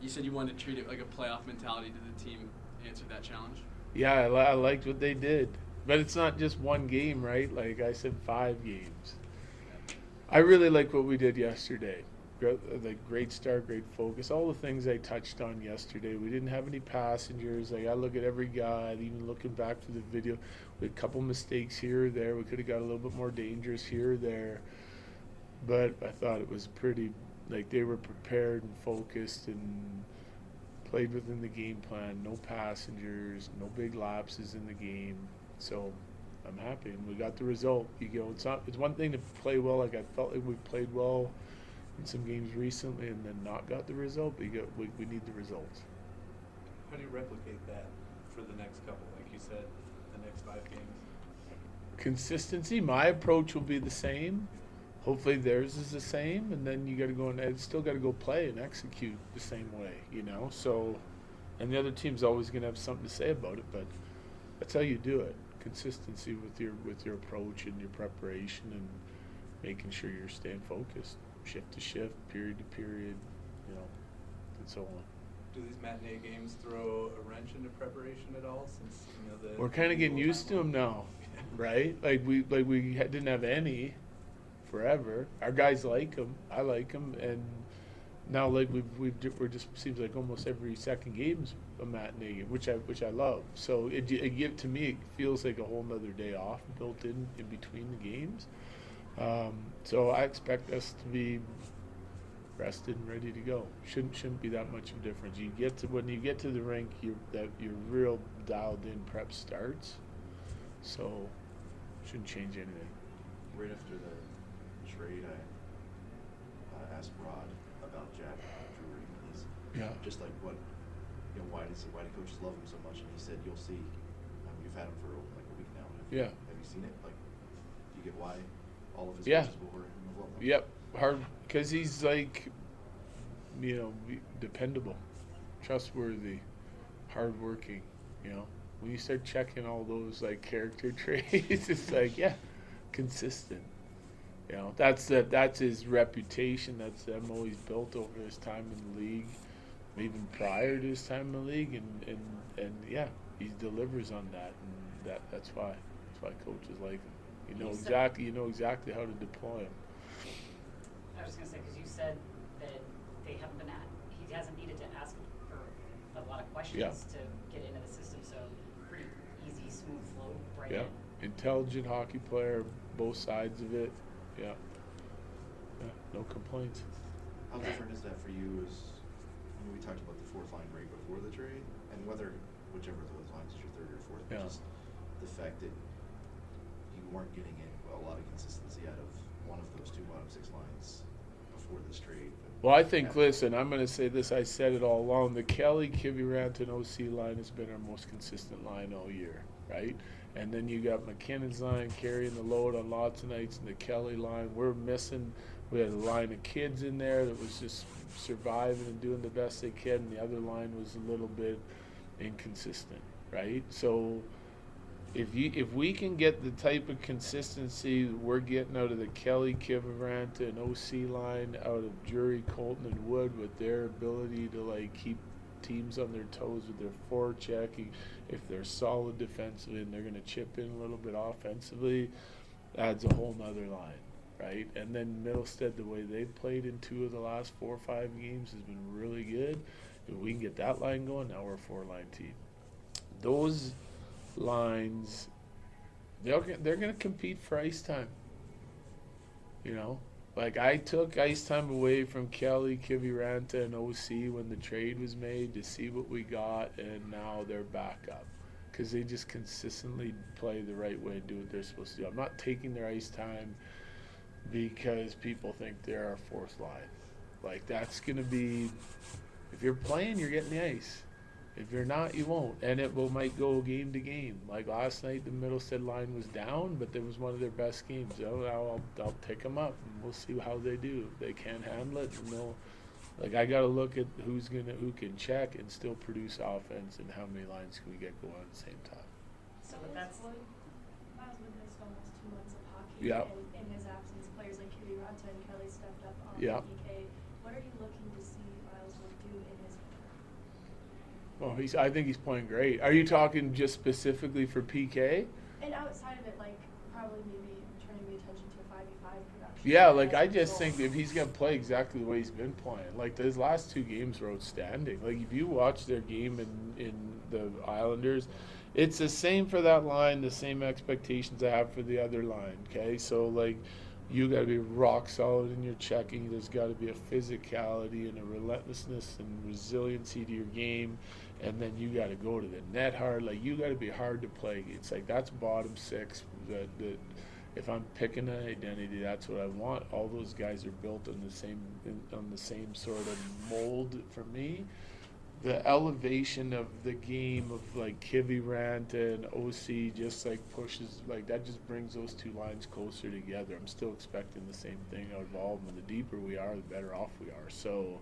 You said you wanted to treat it like a playoff mentality. Did the team answer that challenge? Yeah, I liked what they did. But it's not just one game, right? Like I said, 5 games. I really like what we did yesterday. The great start, great focus, all the things I touched on yesterday. We didn't have any passengers. Like I look at every guy, even looking back to the video, we had a couple mistakes here or there. We could have got a little bit more dangerous here or there, but I thought it was pretty. Like they were prepared and focused and played within the game plan. No passengers, no big lapses in the game. So I'm happy, and we got the result. It's not. It's one thing to play well. Like I felt like we played well in some games recently, and then not got the result. But we need the results. How do you replicate that for the next couple? Like you said, the next 5 games. Consistency. My approach will be the same. Hopefully theirs is the same, and then you got to go and still got to go play and execute the same way. So, and the other team's always going to have something to say about it, but that's how you do it. Consistency with your approach and your preparation, and making sure you're staying focused, shift to shift, period to period, and so on. Do these matinee games throw a wrench into preparation at all? Since the We're kind of getting used to them now, right? Like we didn't have any forever. Our guys like them. I like them, and now like we're just seems like almost every second game's a matinee game, which I love. So to me it feels like a whole nother day off built in between the games. So I expect us to be rested and ready to go. Shouldn't be that much of a difference. When you get to the rink, your real dialed in prep starts. So shouldn't change anything. Right after the trade, I asked Rod about Jack Drury. He's just like why do coaches love him so much? And he said, "You'll see. You've had him for like a week now. Have you seen it? Like, do you get why all of his coaches will love him?" Yep. Hard because he's like, dependable, trustworthy, hardworking. When you start checking all those like character traits, it's like consistent. That's his reputation. That's Mo he's built over his time in the league, even prior to his time in the league, and he delivers on that, and that's why coaches like him. You know exactly how to deploy him. I was going to say, because you said that he hasn't needed to ask for a lot of questions to get into the system, so pretty easy, smooth flow right in. Intelligent hockey player, both sides of it. Yeah, no complaints. How different is that for you? We talked about the fourth line break before the trade, and whichever of those lines is your third or fourth, but just the fact that you weren't getting a lot of consistency out of one of those two bottom six lines before this trade. Well, I think, listen, I'm going to say this. I said it all along. The Kelly, Kiviranta, and OC line has been our most consistent line all year, right? And then you got McKinnon's line carrying the load on lots of nights, and the Kelly line. We had a line of kids in there that was just surviving and doing the best they can, and the other line was a little bit inconsistent, right? So if we can get the type of consistency we're getting out of the Kelly, Kiviranta, and OC line, out of Drury, Colton, and Wood, with their ability to like keep teams on their toes with their forechecking, if they're solid defensively and they're going to chip in a little bit offensively, adds a whole nother line, right? And then Middlestead, the way they've played in 2 of the last 4 or 5 games has been really good. If we can get that line going, now we're a 4-line team. Those lines, they're going to compete for ice time. Like I took ice time away from Kelly, Kiviranta, and OC when the trade was made to see what we got, and now they're back up because they just consistently play the right way and do what they're supposed to do. I'm not taking their ice time because people think they're our fourth line. Like that's going to be, if you're playing, you're getting the ice. If you're not, you won't, and might go game to game. Like last night, the Middlestead line was down, but it was one of their best games. I'll pick them up, and we'll see how they do. If they can't handle it, and I got to look at who can check and still produce offense, and how many lines can we get going at the same time. So that's Miles Wood missed almost 2 months of hockey, Yeah. and in his absence, players like Kiviranta and Kelly stepped up on Yeah. PK. What are you looking to see Miles Wood do in his Well, I think he's playing great. Are you talking just specifically for PK? And outside of it, like, probably maybe turning the attention to 5v5 production. Yeah, like as I a just result. think if he's gonna play exactly the way he's been playing, like his last 2 games were outstanding. Like if you watch their game in the Islanders, it's the same for that line, the same expectations I have for the other line. Okay, so like you got to be rock solid in your checking. There's got to be a physicality and a relentlessness and resiliency to your game, and then you got to go to the net hard. Like you got to be hard to play. It's like that's bottom six. That if I'm picking an identity, that's what I want. All those guys are built on the same sort of mold for me. The elevation of the game of like Kivy Rant and OC just like pushes like that, just brings those 2 lines closer together. I'm still expecting the same thing out of all of them. The deeper we are, the better off we are. So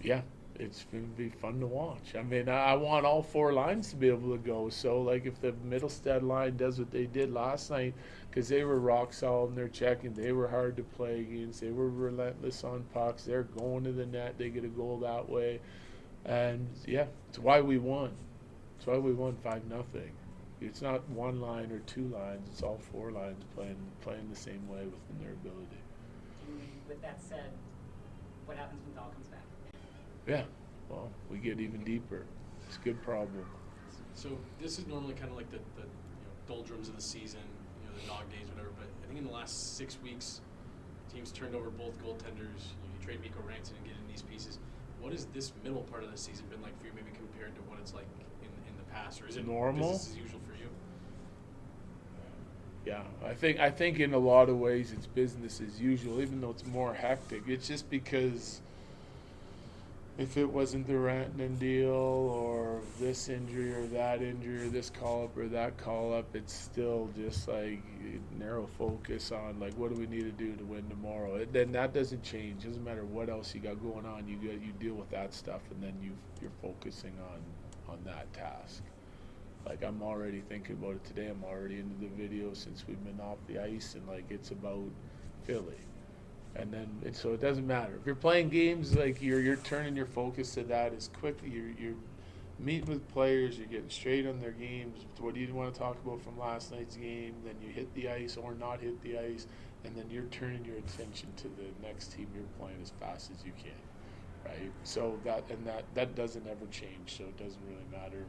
yeah, it's going to be fun to watch. I mean, I want all 4 lines to be able to go. So like if the Middlestead line does what they did last night, because they were rock solid in their checking, they were hard to play against, they were relentless on pucks, they're going to the net, they get a goal that way. And yeah, it's why we won. It's why we won 5-0. It's not 1 line or 2 lines. It's all 4 lines playing the same way within their ability. With that said, what happens when Dahl comes back? Yeah, well, we get even deeper. It's a good problem. So this is normally kind of like the doldrums of the season, the dog days, whatever. But I think in the last 6 weeks, teams turned over both goaltenders. You trade Mikko Rantanen and get in these pieces. What has this middle part of the season been like for you, maybe compared to what it's like in the past, or is it normal? Business as usual for you? Yeah, I think in a lot of ways it's business as usual, even though it's more hectic. It's just because if it wasn't the Rantanen deal or this injury or that injury or this call-up or that call-up, it's still just like narrow focus on like what do we need to do to win tomorrow. Then that doesn't change. Doesn't matter what else you got going on. You deal with that stuff, and then you're focusing on that task. Like I'm already thinking about it today. I'm already into the video since we've been off the ice, and like it's about Philly. And then so it doesn't matter if you're playing games, like you're turning your focus to that as quickly. You're meeting with players, you're getting straight on their games. What do you want to talk about from last night's game? Then you hit the ice or not hit the ice, and then you're turning your attention to the next team you're playing as fast as you can, right? So that doesn't ever change. So it doesn't really matter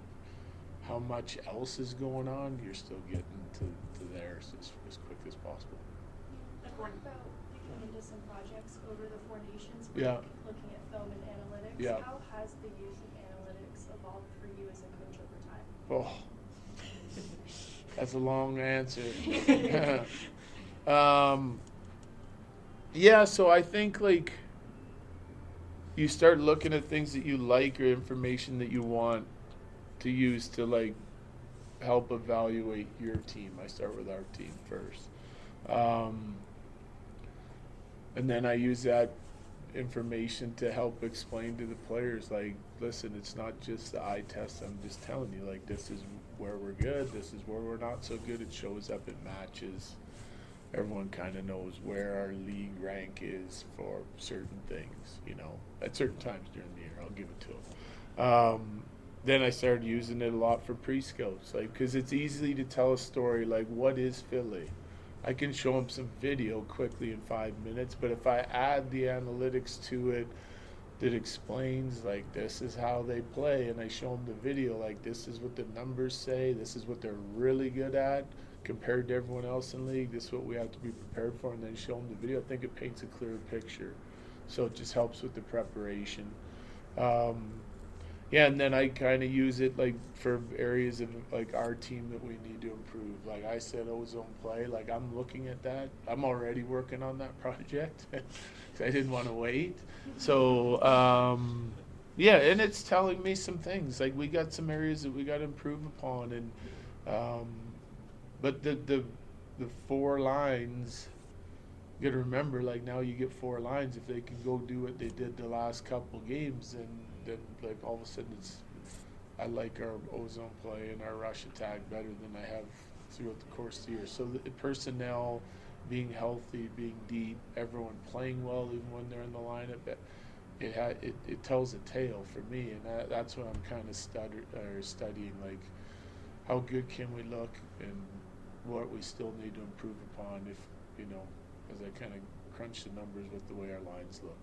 how much else is going on. You're still getting to theirs as quick as possible. What about looking into some projects over the 4 nations? Yeah. Looking at film and analytics. Yeah. How has the use of analytics evolved for you as a coach over time? Oh, that's a long answer. Yeah, so I think like you start looking at things that you like or information that you want to use to like help evaluate your team. I start with our team first. And then I use that information to help explain to the players, like, listen, it's not just the eye test. I'm just telling you, like, this is where we're good. This is where we're not so good. It shows up in matches. Everyone kind of knows where our league rank is for certain things, at certain times during the year. I'll give it to them. Then I started using it a lot for pre-scouts, like, because it's easy to tell a story, like, what is Philly? I can show them some video quickly in 5 minutes, but if I add the analytics to it that explains, like, this is how they play, and I show them the video, like, this is what the numbers say, this is what they're really good at compared to everyone else in the league, this is what we have to be prepared for, and then show them the video, I think it paints a clearer picture. So it just helps with the preparation. Yeah, and then I kind of use it like for areas of like our team that we need to improve. Like I said, ozone play. Like I'm looking at that. I'm already working on that project because I didn't want to wait. So yeah, and it's telling me some things. Like we got some areas that we got to improve upon, and but the 4 lines. You got to remember, like now you get 4 lines. If they can go do what they did the last couple games, then like all of a sudden I like our ozone play and our rush attack better than I have throughout the course of the year. So the personnel being healthy, being deep, everyone playing well even when they're in the lineup, it tells a tale for me, and that's what I'm kind of studying, like how good can we look and what we still need to improve upon if, as I kind of crunch the numbers with the way our lines look.